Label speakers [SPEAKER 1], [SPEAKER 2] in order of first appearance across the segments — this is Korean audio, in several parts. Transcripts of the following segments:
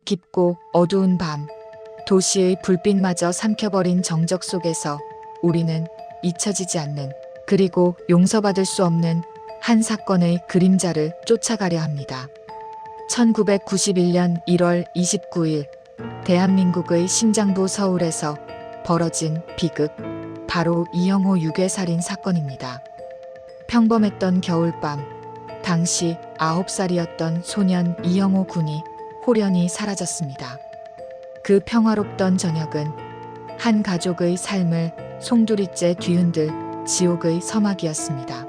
[SPEAKER 1] 깊고 어두운 밤, 도시의 불빛마저 삼켜버린 정적 속에서 우리는 잊혀지지 않는, 그리고 용서받을 수 없는 한 사건의 그림자를 쫓아가려 합니다. 1991년 1월 29일 대한민국의 심장부 서울에서 벌어진 비극, 바로 이영호 유괴살인 사건입니다. 평범했던 겨울밤, 당시 9살이었던 소년 이영호 군이 홀연히 사라졌습니다. 그 평화롭던 저녁은 한 가족의 삶을 송두리째 뒤흔들 지옥의 서막이었습니다.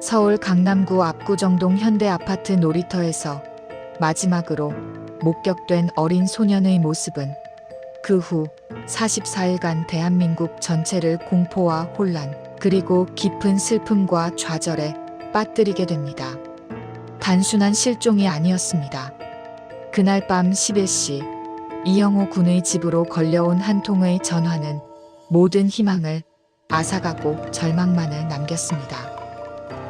[SPEAKER 1] 서울 강남구 압구정동 현대아파트 놀이터에서 마지막으로 목격된 어린 소년의 모습은 그 후 44일간 대한민국 전체를 공포와 혼란, 그리고 깊은 슬픔과 좌절에 빠뜨리게 됩니다. 단순한 실종이 아니었습니다. 그날 밤 11시 이영호 군의 집으로 걸려온 한 통의 전화는 모든 희망을 앗아가고 절망만을 남겼습니다.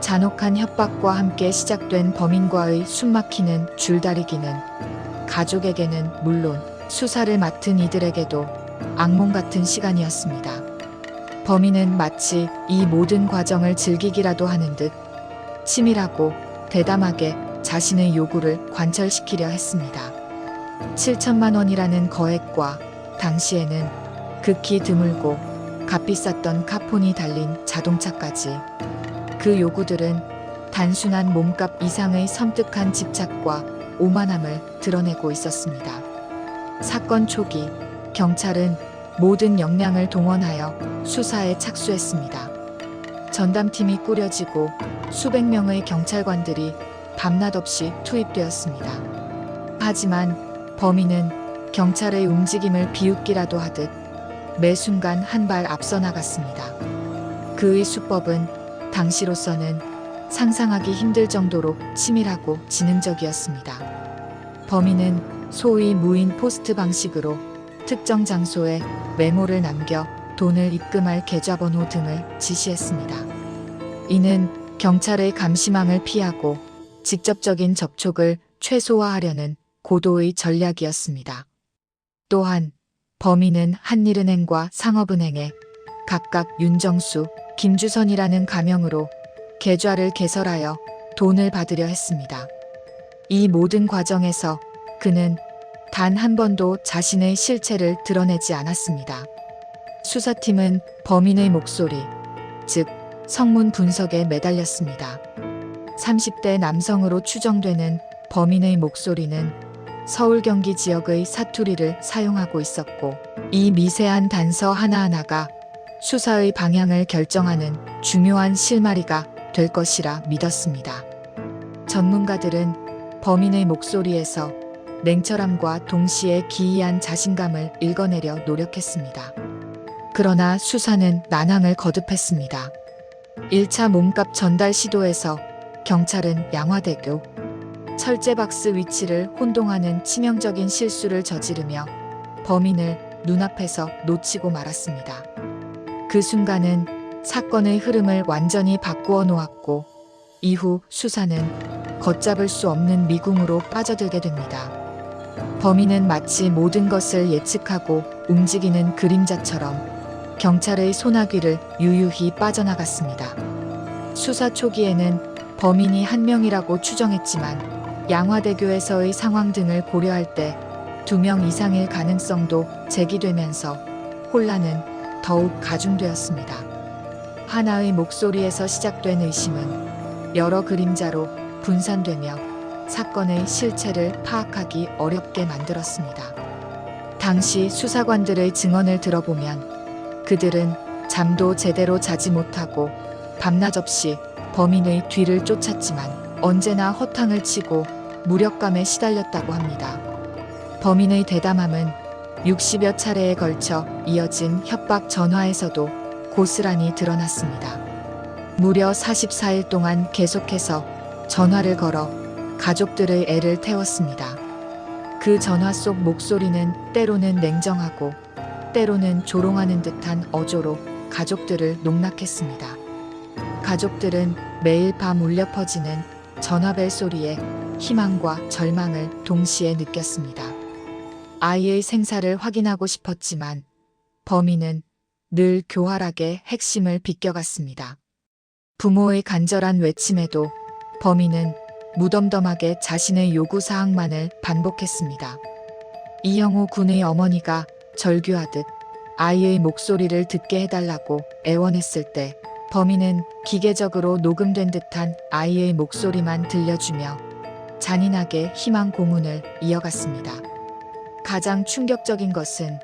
[SPEAKER 1] 잔혹한 협박과 함께 시작된 범인과의 숨막히는 줄다리기는 가족에게는 물론 수사를 맡은 이들에게도 악몽 같은 시간이었습니다. 범인은 마치 이 모든 과정을 즐기기라도 하는 듯 치밀하고 대담하게 자신의 요구를 관철시키려 했습니다. 7천만 원이라는 거액과 당시에는 극히 드물고 값비쌌던 카폰이 달린 자동차까지, 그 요구들은 단순한 몸값 이상의 섬뜩한 집착과 오만함을 드러내고 있었습니다. 사건 초기, 경찰은 모든 역량을 동원하여 수사에 착수했습니다. 전담팀이 꾸려지고 수백 명의 경찰관들이 밤낮 없이 투입되었습니다. 하지만 범인은 경찰의 움직임을 비웃기라도 하듯 매 순간 한 발 앞서 나갔습니다. 그의 수법은 당시로서는 상상하기 힘들 정도로 치밀하고 지능적이었습니다. 범인은 소위 무인 포스트 방식으로 특정 장소에 메모를 남겨 돈을 입금할 계좌번호 등을 지시했습니다. 이는 경찰의 감시망을 피하고 직접적인 접촉을 최소화하려는 고도의 전략이었습니다. 또한 범인은 한일은행과 상업은행에 각각 윤정수, 김주선이라는 가명으로 계좌를 개설하여 돈을 받으려 했습니다. 이 모든 과정에서 그는 단 한 번도 자신의 실체를 드러내지 않았습니다. 수사팀은 범인의 목소리, 즉 성문 분석에 매달렸습니다. 30대 남성으로 추정되는 범인의 목소리는 서울 경기 지역의 사투리를 사용하고 있었고, 이 미세한 단서 하나하나가 수사의 방향을 결정하는 중요한 실마리가 될 것이라 믿었습니다. 전문가들은 범인의 목소리에서 냉철함과 동시에 기이한 자신감을 읽어내려 노력했습니다. 그러나 수사는 난항을 거듭했습니다. 1차 몸값 전달 시도에서 경찰은 양화대교 철제박스 위치를 혼동하는 치명적인 실수를 저지르며 범인을 눈앞에서 놓치고 말았습니다. 그 순간은 사건의 흐름을 완전히 바꾸어 놓았고, 이후 수사는 걷잡을 수 없는 미궁으로 빠져들게 됩니다. 범인은 마치 모든 것을 예측하고 움직이는 그림자처럼 경찰의 소나귀를 유유히 빠져나갔습니다. 수사 초기에는 범인이 한 명이라고 추정했지만 양화대교에서의 상황 등을 고려할 때 2명 이상일 가능성도 제기되면서 혼란은 더욱 가중되었습니다. 하나의 목소리에서 시작된 의심은 여러 그림자로 분산되며 사건의 실체를 파악하기 어렵게 만들었습니다. 당시 수사관들의 증언을 들어보면 그들은 잠도 제대로 자지 못하고 밤낮 없이 범인의 뒤를 쫓았지만 언제나 허탕을 치고 무력감에 시달렸다고 합니다. 범인의 대담함은 60여 차례에 걸쳐 이어진 협박 전화에서도 고스란히 드러났습니다. 무려 44일 동안 계속해서 전화를 걸어 가족들의 애를 태웠습니다. 그 전화 속 목소리는 때로는 냉정하고 때로는 조롱하는 듯한 어조로 가족들을 농락했습니다. 가족들은 매일 밤 울려 퍼지는 전화벨 소리에 희망과 절망을 동시에 느꼈습니다. 아이의 생사를 확인하고 싶었지만 범인은 늘 교활하게 핵심을 비껴갔습니다. 부모의 간절한 외침에도 범인은 무덤덤하게 자신의 요구사항만을 반복했습니다. 이영호 군의 어머니가 절규하듯 아이의 목소리를 듣게 해달라고 애원했을 때 범인은 기계적으로 녹음된 듯한 아이의 목소리만 들려주며 잔인하게 희망 고문을 이어갔습니다. 가장 충격적인 것은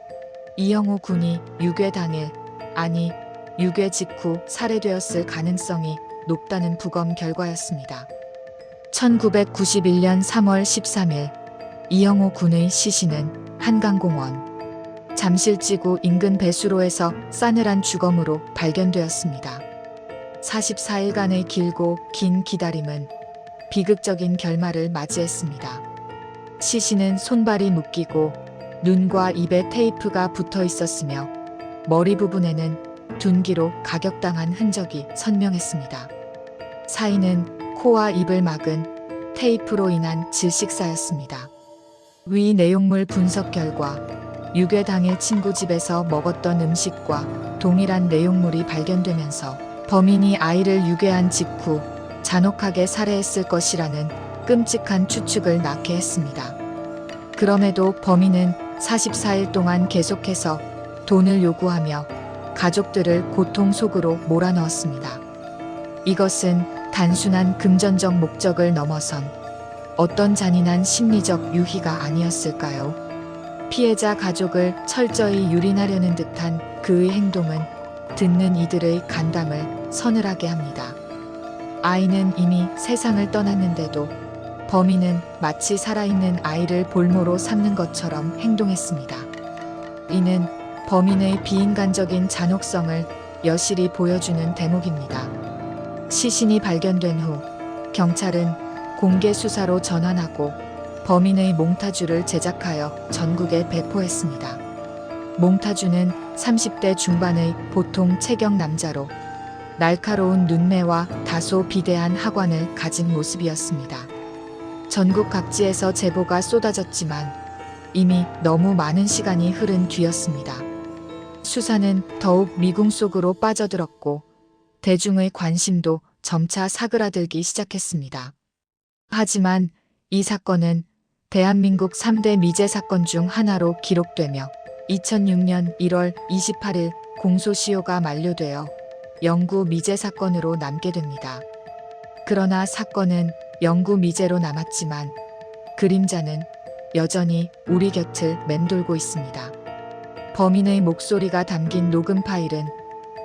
[SPEAKER 1] 이영호 군이 유괴 당일, 아니 유괴 직후 살해되었을 가능성이 높다는 부검 결과였습니다. 1991년 3월 13일 이영호 군의 시신은 한강공원 잠실지구 인근 배수로에서 싸늘한 주검으로 발견되었습니다. 44일간의 길고 긴 기다림은 비극적인 결말을 맞이했습니다. 시신은 손발이 묶이고 눈과 입에 테이프가 붙어 있었으며 머리 부분에는 둔기로 가격당한 흔적이 선명했습니다. 사인은 코와 입을 막은 테이프로 인한 질식사였습니다. 위 내용물 분석 결과 유괴 당일 친구 집에서 먹었던 음식과 동일한 내용물이 발견되면서 범인이 아이를 유괴한 직후 잔혹하게 살해했을 것이라는 끔찍한 추측을 낳게 했습니다. 그럼에도 범인은 44일 동안 계속해서 돈을 요구하며 가족들을 고통 속으로 몰아넣었습니다. 이것은 단순한 금전적 목적을 넘어선 어떤 잔인한 심리적 유희가 아니었을까요? 피해자 가족을 철저히 유린하려는 듯한 그의 행동은 듣는 이들의 간담을 서늘하게 합니다. 아이는 이미 세상을 떠났는데도 범인은 마치 살아있는 아이를 볼모로 삼는 것처럼 행동했습니다. 이는 범인의 비인간적인 잔혹성을 여실히 보여주는 대목입니다. 시신이 발견된 후 경찰은 공개 수사로 전환하고 범인의 몽타주를 제작하여 전국에 배포했습니다. 몽타주는 30대 중반의 보통 체격 남자로 날카로운 눈매와 다소 비대한 하관을 가진 모습이었습니다. 전국 각지에서 제보가 쏟아졌지만 이미 너무 많은 시간이 흐른 뒤였습니다. 수사는 더욱 미궁 속으로 빠져들었고 대중의 관심도 점차 사그라들기 시작했습니다. 하지만 이 사건은 대한민국 3대 미제 사건 중 하나로 기록되며 2006년 1월 28일 공소시효가 만료되어 영구 미제 사건으로 남게 됩니다. 그러나 사건은 영구 미제로 남았지만 그림자는 여전히 우리 곁을 맴돌고 있습니다. 범인의 목소리가 담긴 녹음 파일은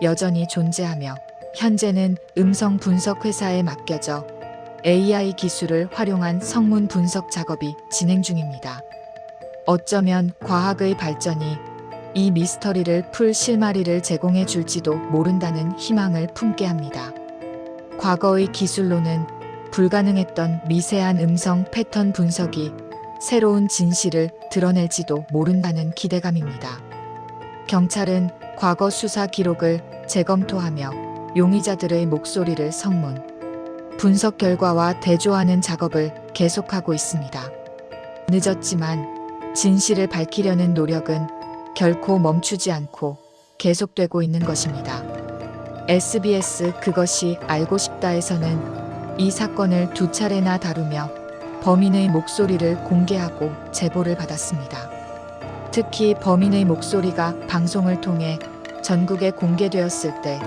[SPEAKER 1] 여전히 존재하며 현재는 음성 분석 회사에 맡겨져 AI 기술을 활용한 성문 분석 작업이 진행 중입니다. 어쩌면 과학의 발전이 이 미스터리를 풀 실마리를 제공해 줄지도 모른다는 희망을 품게 합니다. 과거의 기술로는 불가능했던 미세한 음성 패턴 분석이 새로운 진실을 드러낼지도 모른다는 기대감입니다. 경찰은 과거 수사 기록을 재검토하며 용의자들의 목소리를 성문 분석 결과와 대조하는 작업을 계속하고 있습니다. 늦었지만 진실을 밝히려는 노력은 결코 멈추지 않고 계속되고 있는 것입니다. SBS 그것이 알고 싶다에서는 이 사건을 2차례나 다루며 범인의 목소리를 공개하고 제보를 받았습니다. 특히 범인의 목소리가 방송을 통해 전국에 공개되었을 때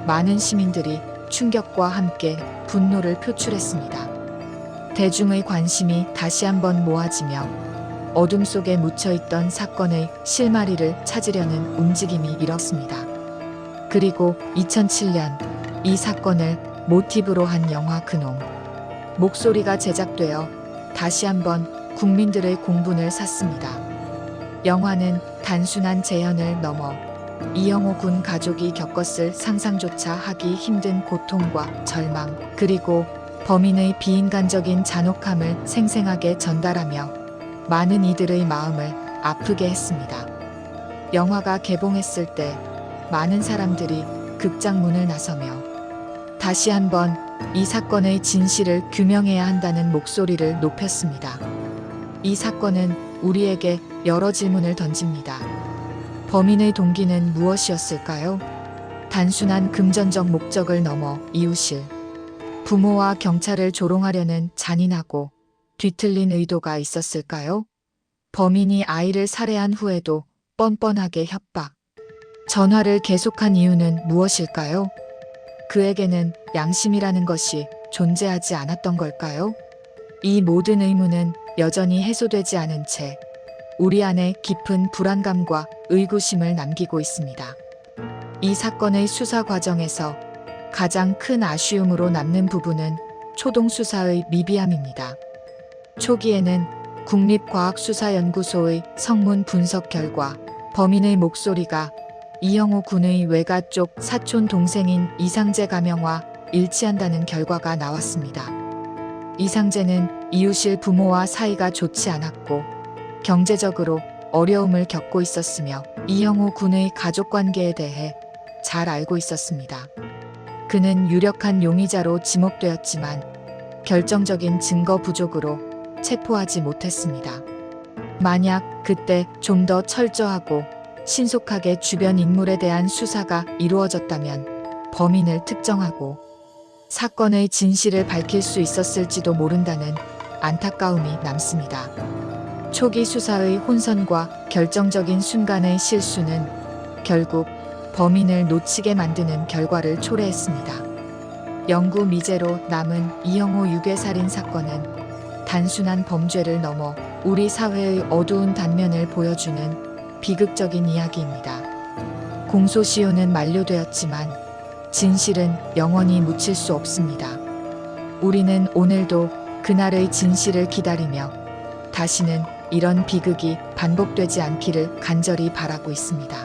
[SPEAKER 1] 많은 시민들이 충격과 함께 분노를 표출했습니다. 대중의 관심이 다시 한번 모아지며 어둠 속에 묻혀있던 사건의 실마리를 찾으려는 움직임이 일었습니다. 그리고 2007년 이 사건을 모티브로 한 영화 그놈 목소리가 제작되어 다시 한번 국민들의 공분을 샀습니다. 영화는 단순한 재현을 넘어 이영호 군 가족이 겪었을 상상조차 하기 힘든 고통과 절망, 그리고 범인의 비인간적인 잔혹함을 생생하게 전달하며 많은 이들의 마음을 아프게 했습니다. 영화가 개봉했을 때 많은 사람들이 극장 문을 나서며 다시 한번 이 사건의 진실을 규명해야 한다는 목소리를 높였습니다. 이 사건은 우리에게 여러 질문을 던집니다. 범인의 동기는 무엇이었을까요? 단순한 금전적 목적을 넘어 이웃을, 부모와 경찰을 조롱하려는 잔인하고 뒤틀린 의도가 있었을까요? 범인이 아이를 살해한 후에도 뻔뻔하게 협박, 전화를 계속한 이유는 무엇일까요? 그에게는 양심이라는 것이 존재하지 않았던 걸까요? 이 모든 의문은 여전히 해소되지 않은 채 우리 안에 깊은 불안감과 의구심을 남기고 있습니다. 이 사건의 수사 과정에서 가장 큰 아쉬움으로 남는 부분은 초동 수사의 미비함입니다. 초기에는 국립과학수사연구소의 성문 분석 결과 범인의 목소리가 이영호 군의 외가 쪽 사촌 동생인 이상재 가명과 일치한다는 결과가 나왔습니다. 이상재는 이웃일 부모와 사이가 좋지 않았고 경제적으로 어려움을 겪고 있었으며 이영호 군의 가족 관계에 대해 잘 알고 있었습니다. 그는 유력한 용의자로 지목되었지만 결정적인 증거 부족으로 체포하지 못했습니다. 만약 그때 좀 더 철저하고 신속하게 주변 인물에 대한 수사가 이루어졌다면 범인을 특정하고 사건의 진실을 밝힐 수 있었을지도 모른다는 안타까움이 남습니다. 초기 수사의 혼선과 결정적인 순간의 실수는 결국 범인을 놓치게 만드는 결과를 초래했습니다. 영구 미제로 남은 이영호 유괴살인 사건은 단순한 범죄를 넘어 우리 사회의 어두운 단면을 보여주는 비극적인 이야기입니다. 공소시효는 만료되었지만 진실은 영원히 묻힐 수 없습니다. 우리는 오늘도 그날의 진실을 기다리며 다시는 이런 비극이 반복되지 않기를 간절히 바라고 있습니다.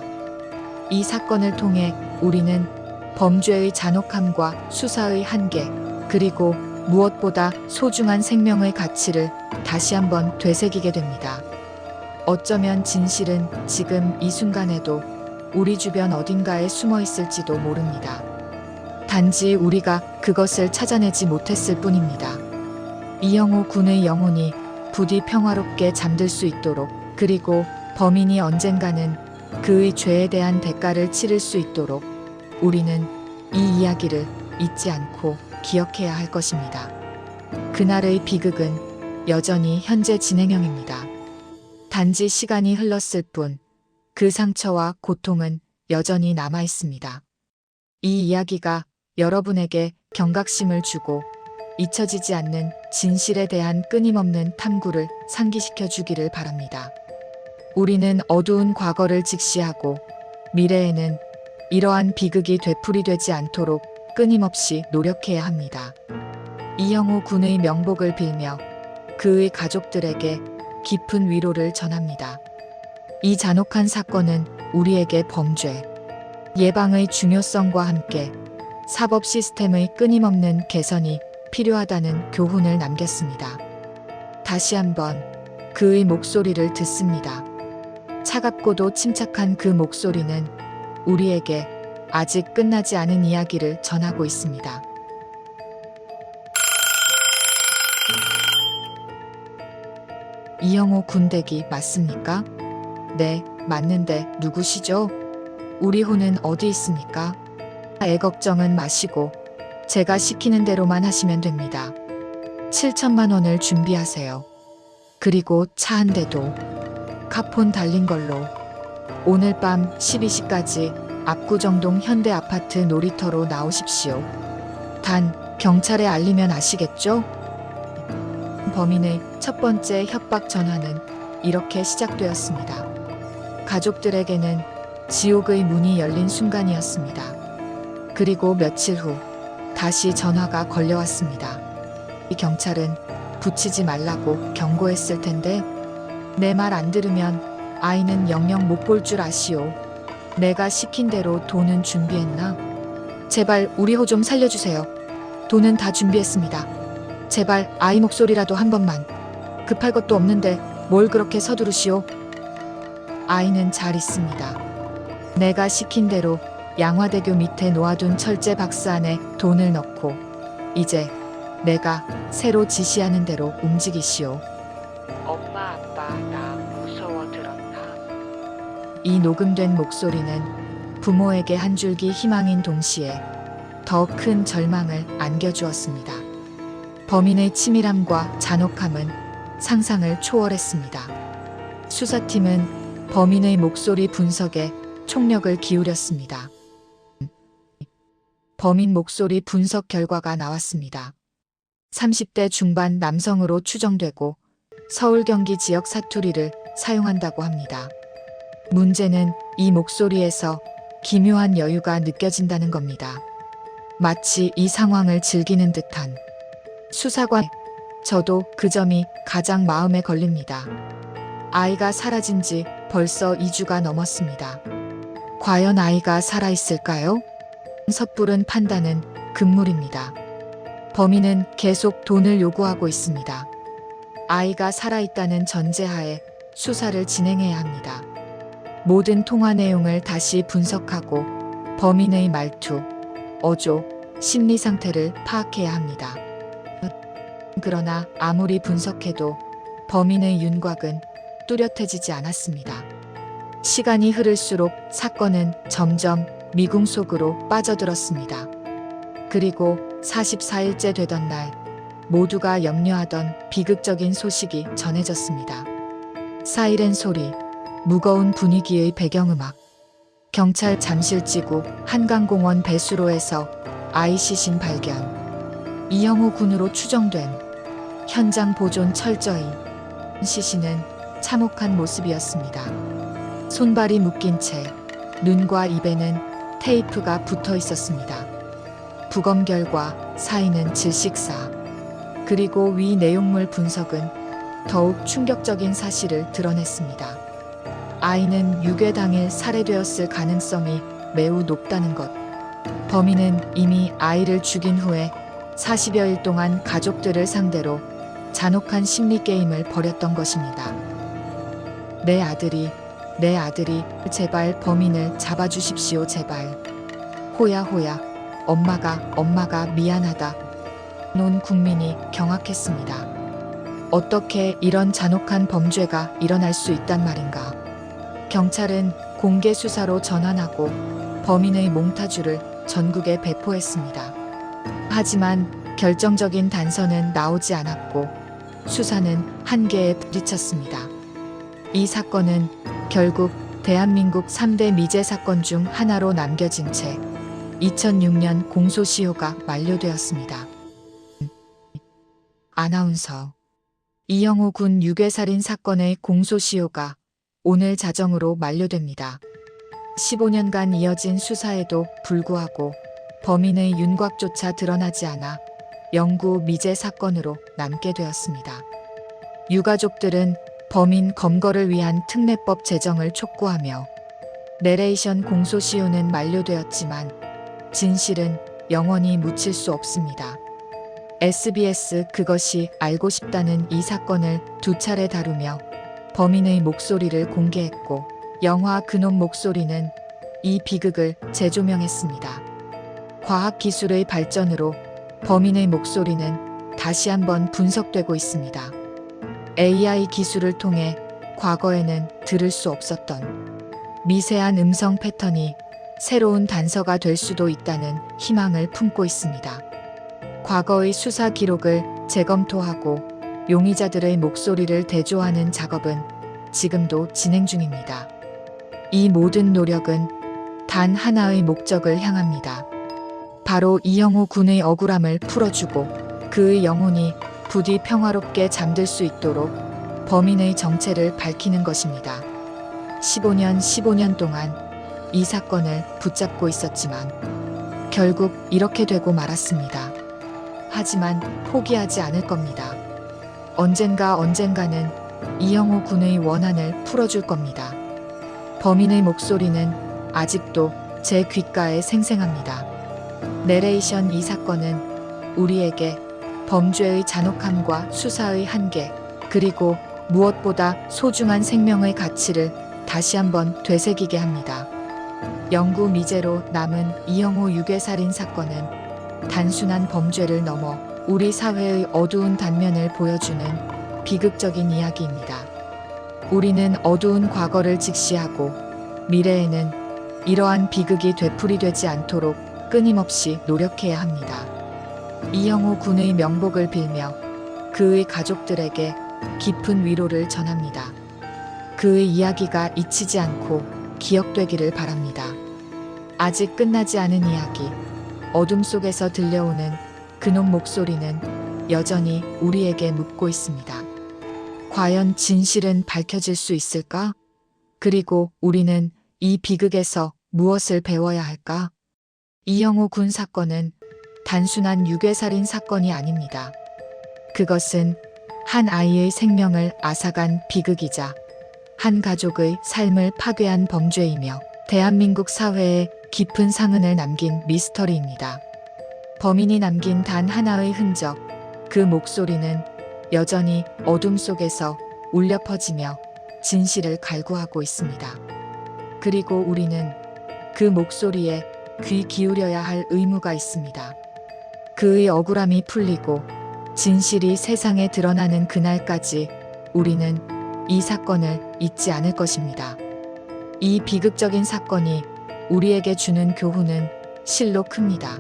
[SPEAKER 1] 이 사건을 통해 우리는 범죄의 잔혹함과 수사의 한계, 그리고 무엇보다 소중한 생명의 가치를 다시 한번 되새기게 됩니다. 어쩌면 진실은 지금 이 순간에도 우리 주변 어딘가에 숨어 있을지도 모릅니다. 단지 우리가 그것을 찾아내지 못했을 뿐입니다. 이영호 군의 영혼이 부디 평화롭게 잠들 수 있도록, 그리고 범인이 언젠가는 그의 죄에 대한 대가를 치를 수 있도록 우리는 이 이야기를 잊지 않고 기억해야 할 것입니다. 그날의 비극은 여전히 현재 진행형입니다. 단지 시간이 흘렀을 뿐 그 상처와 고통은 여전히 남아 있습니다. 이 이야기가 여러분에게 경각심을 주고 잊혀지지 않는 진실에 대한 끊임없는 탐구를 상기시켜 주기를 바랍니다. 우리는 어두운 과거를 직시하고 미래에는 이러한 비극이 되풀이되지 않도록 끊임없이 노력해야 합니다. 이영호 군의 명복을 빌며 그의 가족들에게 깊은 위로를 전합니다. 이 잔혹한 사건은 우리에게 범죄 예방의 중요성과 함께 사법 시스템의 끊임없는 개선이 필요하다는 교훈을 남겼습니다. 다시 한번 그의 목소리를 듣습니다. 차갑고도 침착한 그 목소리는 우리에게 아직 끝나지 않은 이야기를 전하고 있습니다. 이영호 군대기 맞습니까? 네, 맞는데 누구시죠? 우리 호는 어디 있습니까? 애걱정은 마시고 제가 시키는 대로만 하시면 됩니다. 7천만 원을 준비하세요. 그리고 차 한 대도 카폰 달린 걸로 오늘 밤 12시까지 압구정동 현대아파트 놀이터로 나오십시오. 단 경찰에 알리면 아시겠죠? 범인의 첫 번째 협박 전화는 이렇게 시작되었습니다. 가족들에게는 지옥의 문이 열린 순간이었습니다. 그리고 며칠 후 다시 전화가 걸려왔습니다. 이 경찰은 붙이지 말라고 경고했을 텐데 내 말 안 들으면 아이는 영영 못 볼 줄 아시오. 내가 시킨 대로 돈은 준비했나? 제발 우리 호 좀 살려주세요. 돈은 다 준비했습니다. 제발 아이 목소리라도 한 번만. 급할 것도 없는데 뭘 그렇게 서두르시오? 아이는 잘 있습니다. 내가 시킨 대로 양화대교 밑에 놓아둔 철제 박스 안에 돈을 넣고 이제 내가 새로 지시하는 대로 움직이시오. 엄마 아빠 나 무서워 들었나? 이 녹음된 목소리는 부모에게 한 줄기 희망인 동시에 더 큰 절망을 안겨주었습니다. 범인의 치밀함과 잔혹함은 상상을 초월했습니다. 수사팀은 범인의 목소리 분석에 총력을 기울였습니다. 범인 목소리 분석 결과가 나왔습니다. 30대 중반 남성으로 추정되고 서울 경기 지역 사투리를 사용한다고 합니다. 문제는 이 목소리에서 기묘한 여유가 느껴진다는 겁니다. 마치 이 상황을 즐기는 듯한. 수사관, 저도 그 점이 가장 마음에 걸립니다. 아이가 사라진 지 벌써 2주가 넘었습니다. 과연 아이가 살아있을까요? 섣부른 판단은 금물입니다. 범인은 계속 돈을 요구하고 있습니다. 아이가 살아있다는 전제하에 수사를 진행해야 합니다. 모든 통화 내용을 다시 분석하고 범인의 말투, 어조, 심리 상태를 파악해야 합니다. 그러나 아무리 분석해도 범인의 윤곽은 뚜렷해지지 않았습니다. 시간이 흐를수록 사건은 점점 미궁 속으로 빠져들었습니다. 그리고 44일째 되던 날, 모두가 염려하던 비극적인 소식이 전해졌습니다. 사이렌 소리, 무거운 분위기의 배경음악. 경찰 잠실지구 한강공원 배수로에서 아이 시신 발견. 이영호 군으로 추정된. 현장 보존 철저히. 시신은 참혹한 모습이었습니다. 손발이 묶인 채 눈과 입에는 테이프가 붙어 있었습니다. 부검 결과 사인은 질식사. 그리고 위 내용물 분석은 더욱 충격적인 사실을 드러냈습니다. 아이는 유괴 당일 살해되었을 가능성이 매우 높다는 것. 범인은 이미 아이를 죽인 후에 40여일 동안 가족들을 상대로 잔혹한 심리 게임을 벌였던 것입니다. 내 아들이 제발 범인을 잡아주십시오 제발. 호야 엄마가 미안하다. 온 국민이 경악했습니다. 어떻게 이런 잔혹한 범죄가 일어날 수 있단 말인가. 경찰은 공개 수사로 전환하고 범인의 몽타주를 전국에 배포했습니다. 하지만 결정적인 단서는 나오지 않았고 수사는 한계에 부딪혔습니다. 이 사건은 결국 대한민국 3대 미제 사건 중 하나로 남겨진 채 2006년 공소시효가 만료되었습니다. 아나운서 이영호 군 유괴살인 사건의 공소시효가 오늘 자정으로 만료됩니다. 15년간 이어진 수사에도 불구하고 범인의 윤곽조차 드러나지 않아 영구 미제 사건으로 남게 되었습니다. 유가족들은 범인 검거를 위한 특례법 제정을 촉구하며 내레이션 공소시효는 만료되었지만 진실은 영원히 묻힐 수 없습니다. SBS 그것이 알고 싶다는 이 사건을 2차례 다루며 범인의 목소리를 공개했고 영화 그놈 목소리는 이 비극을 재조명했습니다. 과학기술의 발전으로 범인의 목소리는 다시 한번 분석되고 있습니다. AI 기술을 통해 과거에는 들을 수 없었던 미세한 음성 패턴이 새로운 단서가 될 수도 있다는 희망을 품고 있습니다. 과거의 수사 기록을 재검토하고 용의자들의 목소리를 대조하는 작업은 지금도 진행 중입니다. 이 모든 노력은 단 하나의 목적을 향합니다. 바로 이영호 군의 억울함을 풀어주고 그의 영혼이 부디 평화롭게 잠들 수 있도록 범인의 정체를 밝히는 것입니다. 15년 동안 이 사건을 붙잡고 있었지만 결국 이렇게 되고 말았습니다. 하지만 포기하지 않을 겁니다. 언젠가는 이영호 군의 원한을 풀어줄 겁니다. 범인의 목소리는 아직도 제 귓가에 생생합니다. 내레이션 이 사건은 우리에게 범죄의 잔혹함과 수사의 한계, 그리고 무엇보다 소중한 생명의 가치를 다시 한번 되새기게 합니다. 영구 미제로 남은 이영호 유괴살인 사건은 단순한 범죄를 넘어 우리 사회의 어두운 단면을 보여주는 비극적인 이야기입니다. 우리는 어두운 과거를 직시하고 미래에는 이러한 비극이 되풀이되지 않도록 끊임없이 노력해야 합니다. 이영호 군의 명복을 빌며 그의 가족들에게 깊은 위로를 전합니다. 그의 이야기가 잊히지 않고 기억되기를 바랍니다. 아직 끝나지 않은 이야기, 어둠 속에서 들려오는 그놈 목소리는 여전히 우리에게 묻고 있습니다. 과연 진실은 밝혀질 수 있을까? 그리고 우리는 이 비극에서 무엇을 배워야 할까? 이영호 군 사건은 단순한 유괴살인 사건이 아닙니다. 그것은 한 아이의 생명을 앗아간 비극이자 한 가족의 삶을 파괴한 범죄이며 대한민국 사회에 깊은 상흔을 남긴 미스터리입니다. 범인이 남긴 단 하나의 흔적, 그 목소리는 여전히 어둠 속에서 울려 퍼지며 진실을 갈구하고 있습니다. 그리고 우리는 그 목소리에 귀 기울여야 할 의무가 있습니다. 그의 억울함이 풀리고 진실이 세상에 드러나는 그날까지 우리는 이 사건을 잊지 않을 것입니다. 이 비극적인 사건이 우리에게 주는 교훈은 실로 큽니다.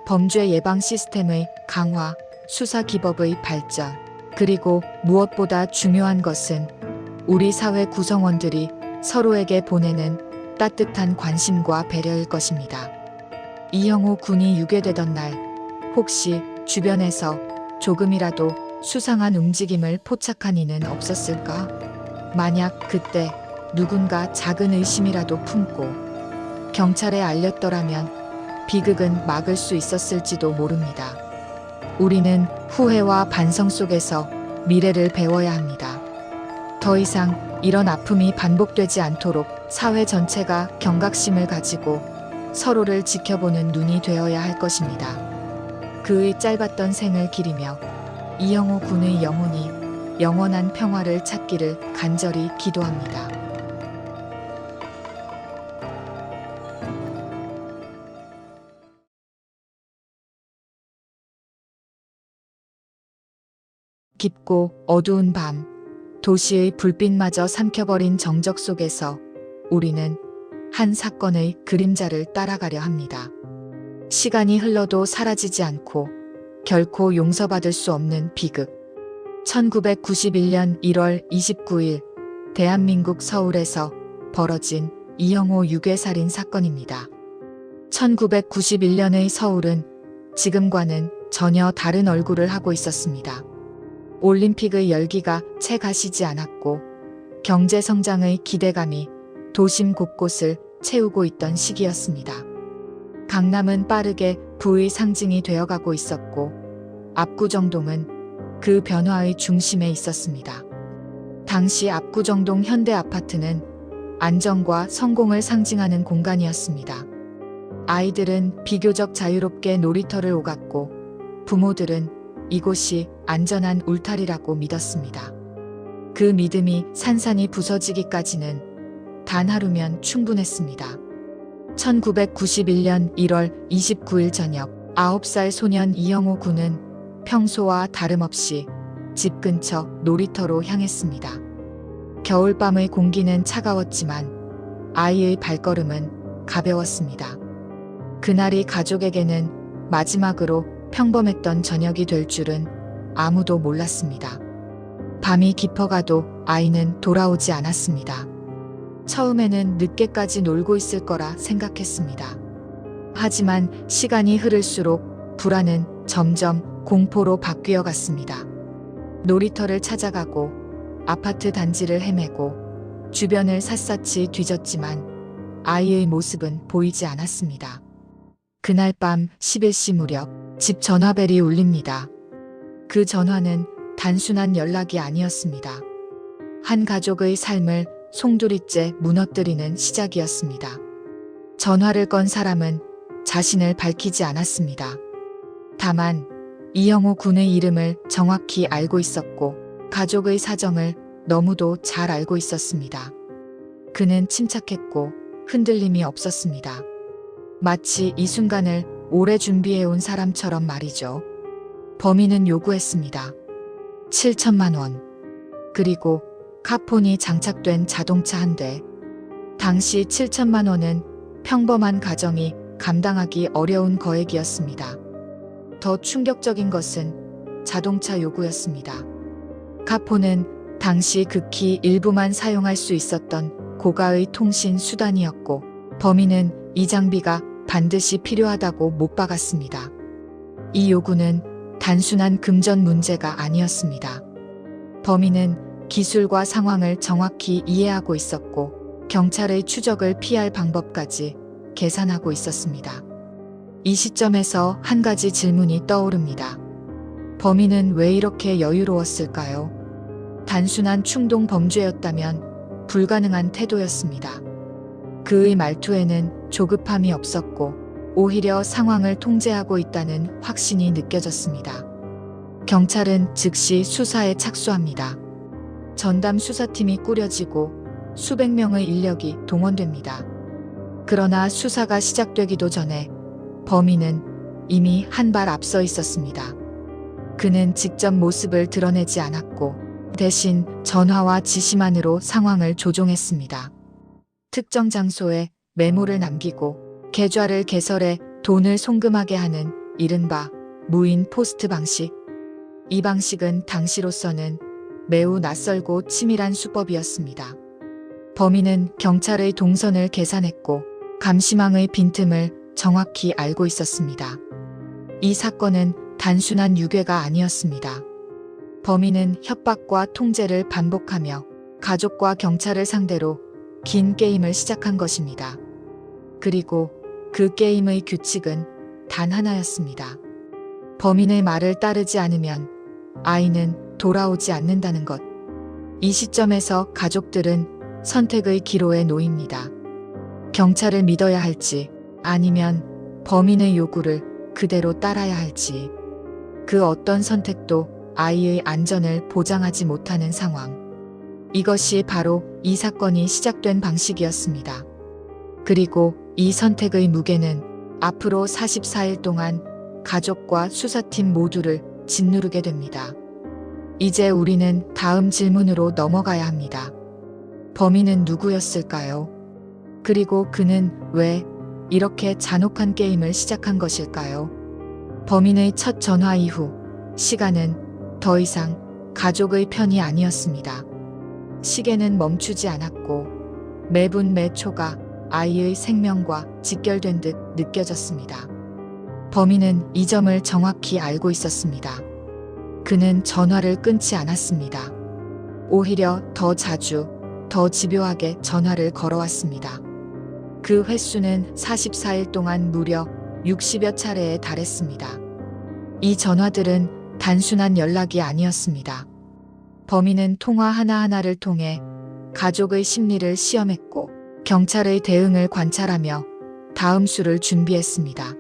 [SPEAKER 1] 범죄 예방 시스템의 강화, 수사 기법의 발전, 그리고 무엇보다 중요한 것은 우리 사회 구성원들이 서로에게 보내는 따뜻한 관심과 배려일 것입니다. 이영호 군이 유괴되던 날, 혹시 주변에서 조금이라도 수상한 움직임을 포착한 이는 없었을까? 만약 그때 누군가 작은 의심이라도 품고 경찰에 알렸더라면 비극은 막을 수 있었을지도 모릅니다. 우리는 후회와 반성 속에서 미래를 배워야 합니다. 더 이상 이런 아픔이 반복되지 않도록 사회 전체가 경각심을 가지고 서로를 지켜보는 눈이 되어야 할 것입니다. 그의 짧았던 생을 기리며 이영호 군의 영혼이 영원한 평화를 찾기를 간절히 기도합니다. 깊고 어두운 밤, 도시의 불빛마저 삼켜버린 정적 속에서 우리는 한 사건의 그림자를 따라가려 합니다. 시간이 흘러도 사라지지 않고 결코 용서받을 수 없는 비극. 1991년 1월 29일 대한민국 서울에서 벌어진 이영호 유괴살인 사건입니다. 1991년의 서울은 지금과는 전혀 다른 얼굴을 하고 있었습니다. 올림픽의 열기가 채 가시지 않았고 경제 성장의 기대감이 도심 곳곳을 채우고 있던 시기였습니다. 강남은 빠르게 부의 상징이 되어가고 있었고 압구정동은 그 변화의 중심에 있었습니다. 당시 압구정동 현대아파트는 안정과 성공을 상징하는 공간이었습니다. 아이들은 비교적 자유롭게 놀이터를 오갔고 부모들은 이곳이 안전한 울타리라고 믿었습니다. 그 믿음이 산산이 부서지기까지는 단 하루면 충분했습니다. 1991년 1월 29일 저녁 9살 소년 이영호 군은 평소와 다름없이 집 근처 놀이터로 향했습니다. 겨울밤의 공기는 차가웠지만 아이의 발걸음은 가벼웠습니다. 그날이 가족에게는 마지막으로 평범했던 저녁이 될 줄은 아무도 몰랐습니다. 밤이 깊어가도 아이는 돌아오지 않았습니다. 처음에는 늦게까지 놀고 있을 거라 생각했습니다. 하지만 시간이 흐를수록 불안은 점점 공포로 바뀌어 갔습니다. 놀이터를 찾아가고 아파트 단지를 헤매고 주변을 샅샅이 뒤졌지만 아이의 모습은 보이지 않았습니다. 그날 밤 11시 무렵 집 전화벨이 울립니다. 그 전화는 단순한 연락이 아니었습니다. 한 가족의 삶을 송두리째 무너뜨리는 시작이었습니다. 전화를 건 사람은 자신을 밝히지 않았습니다. 다만 이영호 군의 이름을 정확히 알고 있었고 가족의 사정을 너무도 잘 알고 있었습니다. 그는 침착했고 흔들림이 없었습니다. 마치 이 순간을 오래 준비해온 사람처럼 말이죠. 범인은 요구했습니다. 7천만 원. 그리고 카폰이 장착된 자동차 한 대. 당시 7천만 원은 평범한 가정이 감당하기 어려운 거액이었습니다. 더 충격적인 것은 자동차 요구였습니다. 카폰은 당시 극히 일부만 사용할 수 있었던 고가의 통신 수단이었고 범인은 이 장비가 반드시 필요하다고 못 박았습니다. 이 요구는 단순한 금전 문제가 아니었습니다. 범인은 기술과 상황을 정확히 이해하고 있었고 경찰의 추적을 피할 방법까지 계산하고 있었습니다. 이 시점에서 한 가지 질문이 떠오릅니다. 범인은 왜 이렇게 여유로웠을까요? 단순한 충동 범죄였다면 불가능한 태도였습니다. 그의 말투에는 조급함이 없었고 오히려 상황을 통제하고 있다는 확신이 느껴졌습니다. 경찰은 즉시 수사에 착수합니다. 전담 수사팀이 꾸려지고 수백 명의 인력이 동원됩니다. 그러나 수사가 시작되기도 전에 범인은 이미 한 발 앞서 있었습니다. 그는 직접 모습을 드러내지 않았고 대신 전화와 지시만으로 상황을 조종했습니다. 특정 장소에 메모를 남기고 계좌를 개설해 돈을 송금하게 하는 이른바 무인 포스트 방식. 이 방식은 당시로서는 매우 낯설고 치밀한 수법이었습니다. 범인은 경찰의 동선을 계산했고 감시망의 빈틈을 정확히 알고 있었습니다. 이 사건은 단순한 유괴가 아니었습니다. 범인은 협박과 통제를 반복하며 가족과 경찰을 상대로 긴 게임을 시작한 것입니다. 그리고 그 게임의 규칙은 단 하나였습니다. 범인의 말을 따르지 않으면 아이는 돌아오지 않는다는 것. 이 시점에서 가족들은 선택의 기로에 놓입니다. 경찰을 믿어야 할지 아니면 범인의 요구를 그대로 따라야 할지. 그 어떤 선택도 아이의 안전을 보장하지 못하는 상황. 이것이 바로 이 사건이 시작된 방식이었습니다. 그리고 이 선택의 무게는 앞으로 44일 동안 가족과 수사팀 모두를 짓누르게 됩니다. 이제 우리는 다음 질문으로 넘어가야 합니다. 범인은 누구였을까요? 그리고 그는 왜 이렇게 잔혹한 게임을 시작한 것일까요? 범인의 첫 전화 이후 시간은 더 이상 가족의 편이 아니었습니다. 시계는 멈추지 않았고 매분 매초가 아이의 생명과 직결된 듯 느껴졌습니다. 범인은 이 점을 정확히 알고 있었습니다. 그는 전화를 끊지 않았습니다. 오히려 더 자주, 더 집요하게 전화를 걸어왔습니다. 그 횟수는 44일 동안 무려 60여 차례에 달했습니다. 이 전화들은 단순한 연락이 아니었습니다. 범인은 통화 하나하나를 통해 가족의 심리를 시험했고 경찰의 대응을 관찰하며 다음 수를 준비했습니다.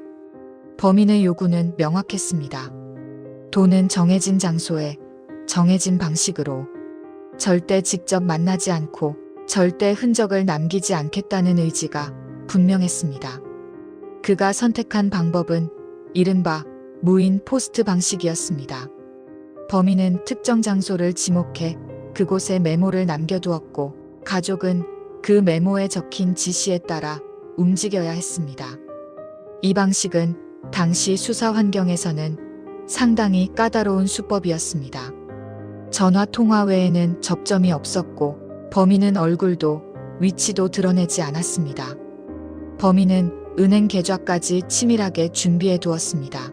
[SPEAKER 1] 범인의 요구는 명확했습니다. 돈은 정해진 장소에 정해진 방식으로 절대 직접 만나지 않고 절대 흔적을 남기지 않겠다는 의지가 분명했습니다. 그가 선택한 방법은 이른바 무인 포스트 방식이었습니다. 범인은 특정 장소를 지목해 그곳에 메모를 남겨두었고 가족은 그 메모에 적힌 지시에 따라 움직여야 했습니다. 이 방식은 당시 수사 환경에서는 상당히 까다로운 수법이었습니다. 전화 통화 외에는 접점이 없었고 범인은 얼굴도 위치도 드러내지 않았습니다. 범인은 은행 계좌까지 치밀하게 준비해 두었습니다.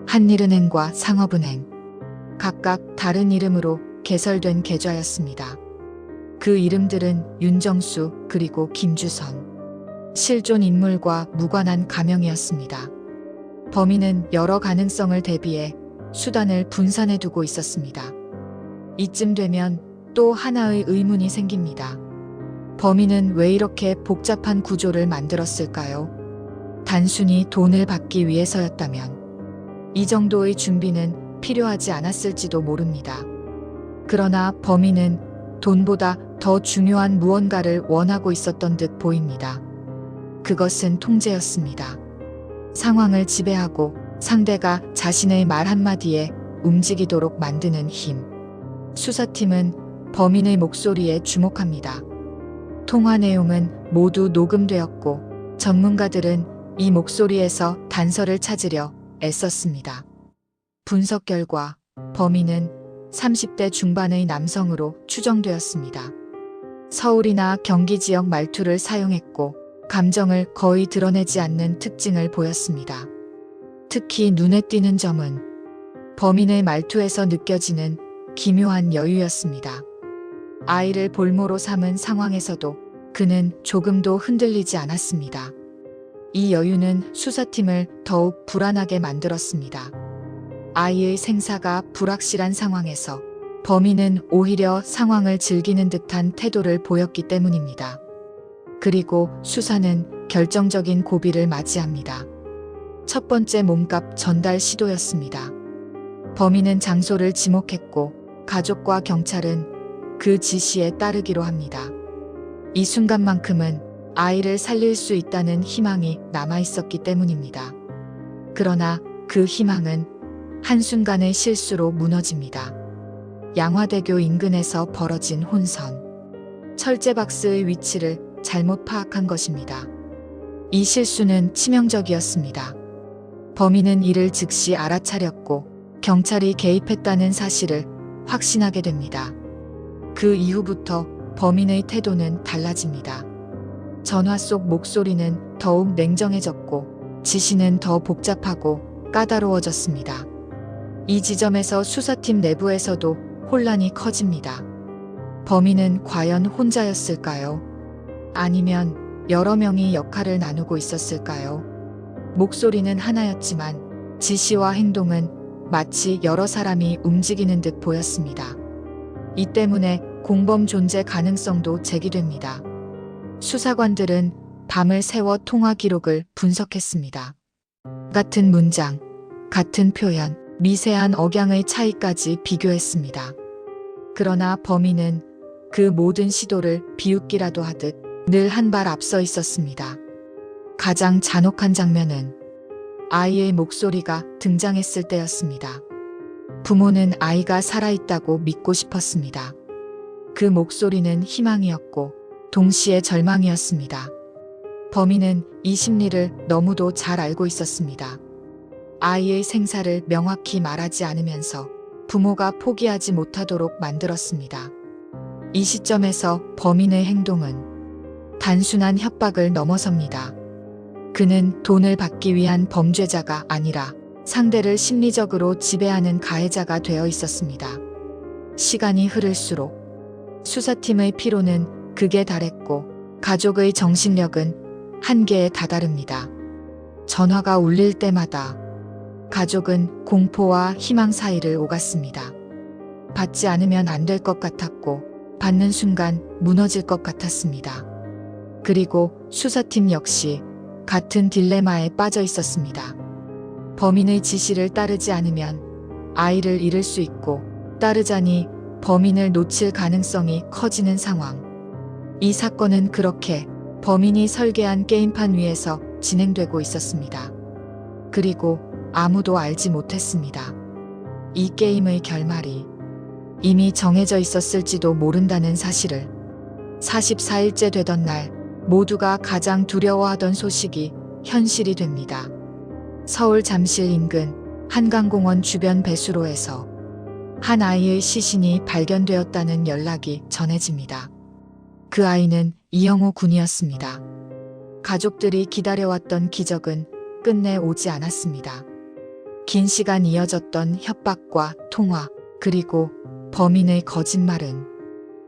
[SPEAKER 1] 한일은행과 상업은행, 각각 다른 이름으로 개설된 계좌였습니다. 그 이름들은 윤정수 그리고 김주선, 실존 인물과 무관한 가명이었습니다. 범인은 여러 가능성을 대비해 수단을 분산해 두고 있었습니다. 이쯤 되면 또 하나의 의문이 생깁니다. 범인은 왜 이렇게 복잡한 구조를 만들었을까요? 단순히 돈을 받기 위해서였다면 이 정도의 준비는 필요하지 않았을지도 모릅니다. 그러나 범인은 돈보다 더 중요한 무언가를 원하고 있었던 듯 보입니다. 그것은 통제였습니다. 상황을 지배하고 상대가 자신의 말 한마디에 움직이도록 만드는 힘. 수사팀은 범인의 목소리에 주목합니다. 통화 내용은 모두 녹음되었고 전문가들은 이 목소리에서 단서를 찾으려 애썼습니다. 분석 결과 범인은 30대 중반의 남성으로 추정되었습니다. 서울이나 경기 지역 말투를 사용했고 감정을 거의 드러내지 않는 특징을 보였습니다. 특히 눈에 띄는 점은 범인의 말투에서 느껴지는 기묘한 여유였습니다. 아이를 볼모로 삼은 상황에서도 그는 조금도 흔들리지 않았습니다. 이 여유는 수사팀을 더욱 불안하게 만들었습니다. 아이의 생사가 불확실한 상황에서 범인은 오히려 상황을 즐기는 듯한 태도를 보였기 때문입니다. 그리고 수사는 결정적인 고비를 맞이합니다. 첫 번째 몸값 전달 시도였습니다. 범인은 장소를 지목했고 가족과 경찰은 그 지시에 따르기로 합니다. 이 순간만큼은 아이를 살릴 수 있다는 희망이 남아있었기 때문입니다. 그러나 그 희망은 한순간의 실수로 무너집니다. 양화대교 인근에서 벌어진 혼선. 철제박스의 위치를 잘못 파악한 것입니다. 이 실수는 치명적이었습니다. 범인은 이를 즉시 알아차렸고 경찰이 개입했다는 사실을 확신하게 됩니다. 그 이후부터 범인의 태도는 달라집니다. 전화 속 목소리는 더욱 냉정해졌고 지시는 더 복잡하고 까다로워졌습니다. 이 지점에서 수사팀 내부에서도 혼란이 커집니다. 범인은 과연 혼자였을까요? 아니면 여러 명이 역할을 나누고 있었을까요? 목소리는 하나였지만 지시와 행동은 마치 여러 사람이 움직이는 듯 보였습니다. 이 때문에 공범 존재 가능성도 제기됩니다. 수사관들은 밤을 새워 통화 기록을 분석했습니다. 같은 문장, 같은 표현, 미세한 억양의 차이까지 비교했습니다. 그러나 범인은 그 모든 시도를 비웃기라도 하듯 늘 한 발 앞서 있었습니다. 가장 잔혹한 장면은 아이의 목소리가 등장했을 때였습니다. 부모는 아이가 살아있다고 믿고 싶었습니다. 그 목소리는 희망이었고 동시에 절망이었습니다. 범인은 이 심리를 너무도 잘 알고 있었습니다. 아이의 생사를 명확히 말하지 않으면서 부모가 포기하지 못하도록 만들었습니다. 이 시점에서 범인의 행동은 단순한 협박을 넘어섭니다. 그는 돈을 받기 위한 범죄자가 아니라 상대를 심리적으로 지배하는 가해자가 되어 있었습니다. 시간이 흐를수록 수사팀의 피로는 극에 달했고 가족의 정신력은 한계에 다다릅니다. 전화가 울릴 때마다 가족은 공포와 희망 사이를 오갔습니다. 받지 않으면 안 될 것 같았고 받는 순간 무너질 것 같았습니다. 그리고 수사팀 역시 같은 딜레마에 빠져 있었습니다. 범인의 지시를 따르지 않으면 아이를 잃을 수 있고 따르자니 범인을 놓칠 가능성이 커지는 상황. 이 사건은 그렇게 범인이 설계한 게임판 위에서 진행되고 있었습니다. 그리고 아무도 알지 못했습니다. 이 게임의 결말이 이미 정해져 있었을지도 모른다는 사실을. 44일째 되던 날 모두가 가장 두려워하던 소식이 현실이 됩니다. 서울 잠실 인근 한강공원 주변 배수로에서 한 아이의 시신이 발견되었다는 연락이 전해집니다. 그 아이는 이영호 군이었습니다. 가족들이 기다려왔던 기적은 끝내 오지 않았습니다. 긴 시간 이어졌던 협박과 통화, 그리고 범인의 거짓말은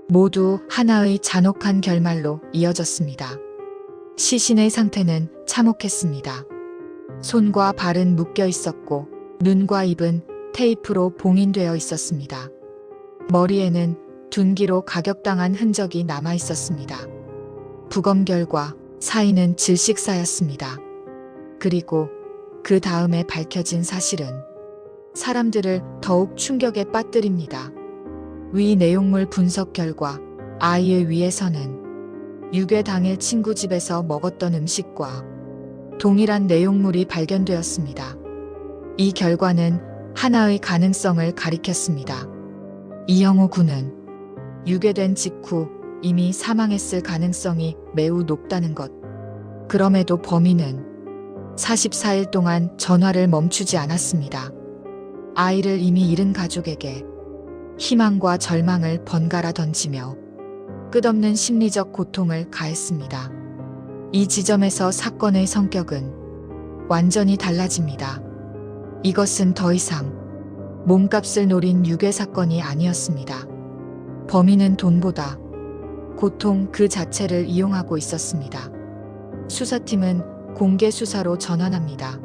[SPEAKER 1] 모두 하나의 잔혹한 결말로 이어졌습니다. 시신의 상태는 참혹했습니다. 손과 발은 묶여 있었고 눈과 입은 테이프로 봉인되어 있었습니다. 머리에는 둔기로 가격당한 흔적이 남아 있었습니다. 부검 결과 사인은 질식사였습니다. 그리고 그 다음에 밝혀진 사실은 사람들을 더욱 충격에 빠뜨립니다. 위 내용물 분석 결과 아이의 위에서는 유괴 당일 친구 집에서 먹었던 음식과 동일한 내용물이 발견되었습니다. 이 결과는 하나의 가능성을 가리켰습니다. 이영호 군은 유괴된 직후 이미 사망했을 가능성이 매우 높다는 것. 그럼에도 범인은 44일 동안 전화를 멈추지 않았습니다. 아이를 이미 잃은 가족에게 희망과 절망을 번갈아 던지며 끝없는 심리적 고통을 가했습니다. 이 지점에서 사건의 성격은 완전히 달라집니다. 이것은 더 이상 몸값을 노린 유괴 사건이 아니었습니다. 범인은 돈보다 고통 그 자체를 이용하고 있었습니다. 수사팀은 공개 수사로 전환합니다.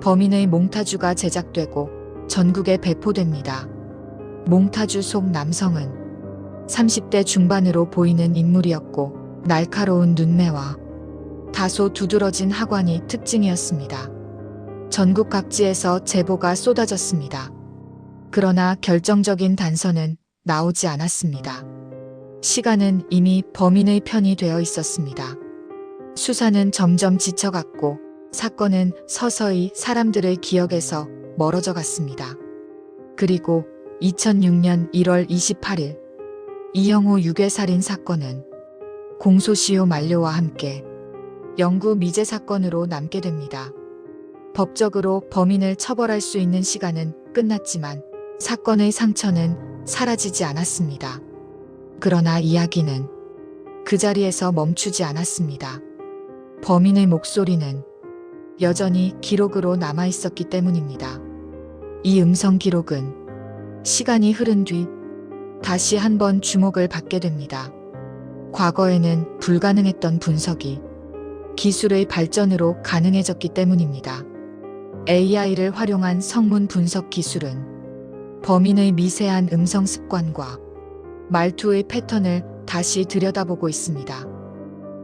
[SPEAKER 1] 범인의 몽타주가 제작되고 전국에 배포됩니다. 몽타주 속 남성은 30대 중반으로 보이는 인물이었고 날카로운 눈매와 다소 두드러진 하관이 특징이었습니다. 전국 각지에서 제보가 쏟아졌습니다. 그러나 결정적인 단서는 나오지 않았습니다. 시간은 이미 범인의 편이 되어 있었습니다. 수사는 점점 지쳐갔고 사건은 서서히 사람들의 기억에서 멀어져 갔습니다. 그리고 2006년 1월 28일 이형우 유괴살인 사건은 공소시효 만료와 함께 영구 미제 사건으로 남게 됩니다. 법적으로 범인을 처벌할 수 있는 시간은 끝났지만 사건의 상처는 사라지지 않았습니다. 그러나 이야기는 그 자리에서 멈추지 않았습니다. 범인의 목소리는 여전히 기록으로 남아 있었기 때문입니다. 이 음성 기록은 시간이 흐른 뒤 다시 한번 주목을 받게 됩니다. 과거에는 불가능했던 분석이 기술의 발전으로 가능해졌기 때문입니다. AI를 활용한 성문 분석 기술은 범인의 미세한 음성 습관과 말투의 패턴을 다시 들여다보고 있습니다.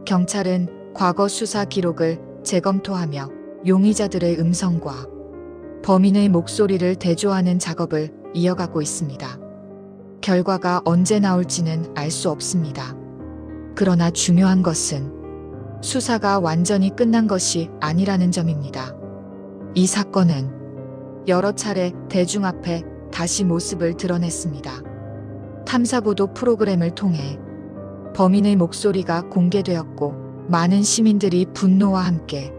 [SPEAKER 1] 경찰은 과거 수사 기록을 재검토하며 용의자들의 음성과 범인의 목소리를 대조하는 작업을 이어가고 있습니다. 결과가 언제 나올지는 알 수 없습니다. 그러나 중요한 것은 수사가 완전히 끝난 것이 아니라는 점입니다. 이 사건은 여러 차례 대중 앞에 다시 모습을 드러냈습니다. 탐사보도 프로그램을 통해 범인의 목소리가 공개되었고 많은 시민들이 분노와 함께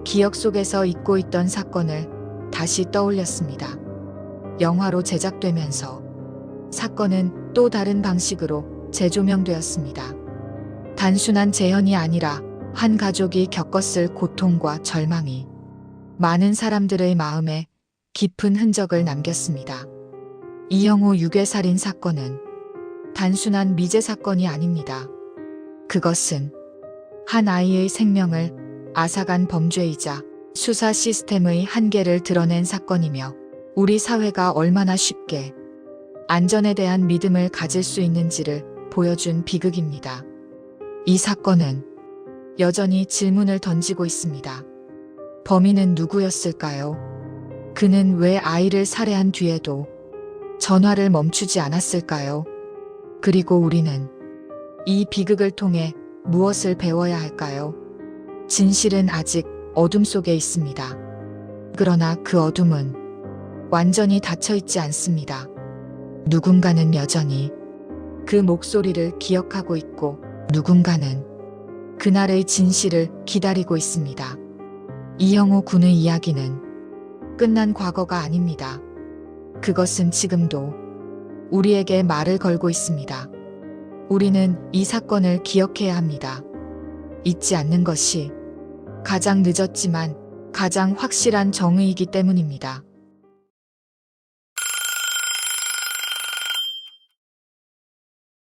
[SPEAKER 1] 기억 속에서 잊고 있던 사건을 다시 떠올렸습니다. 영화로 제작되면서 사건은 또 다른 방식으로 재조명되었습니다. 단순한 재현이 아니라 한 가족이 겪었을 고통과 절망이 많은 사람들의 마음에 깊은 흔적을 남겼습니다. 이형우 유괴살인 사건은 단순한 미제 사건이 아닙니다. 그것은 한 아이의 생명을 앗아간 범죄이자 수사 시스템의 한계를 드러낸 사건이며 우리 사회가 얼마나 쉽게 안전에 대한 믿음을 가질 수 있는지를 보여준 비극입니다. 이 사건은 여전히 질문을 던지고 있습니다. 범인은 누구였을까요? 그는 왜 아이를 살해한 뒤에도 전화를 멈추지 않았을까요? 그리고 우리는 이 비극을 통해 무엇을 배워야 할까요? 진실은 아직 어둠 속에 있습니다. 그러나 그 어둠은 완전히 닫혀 있지 않습니다. 누군가는 여전히 그 목소리를 기억하고 있고 누군가는 그날의 진실을 기다리고 있습니다. 이형우 군의 이야기는 끝난 과거가 아닙니다. 그것은 지금도 우리에게 말을 걸고 있습니다. 우리는 이 사건을 기억해야 합니다. 잊지 않는 것이 가장 늦었지만 가장 확실한 정의이기 때문입니다.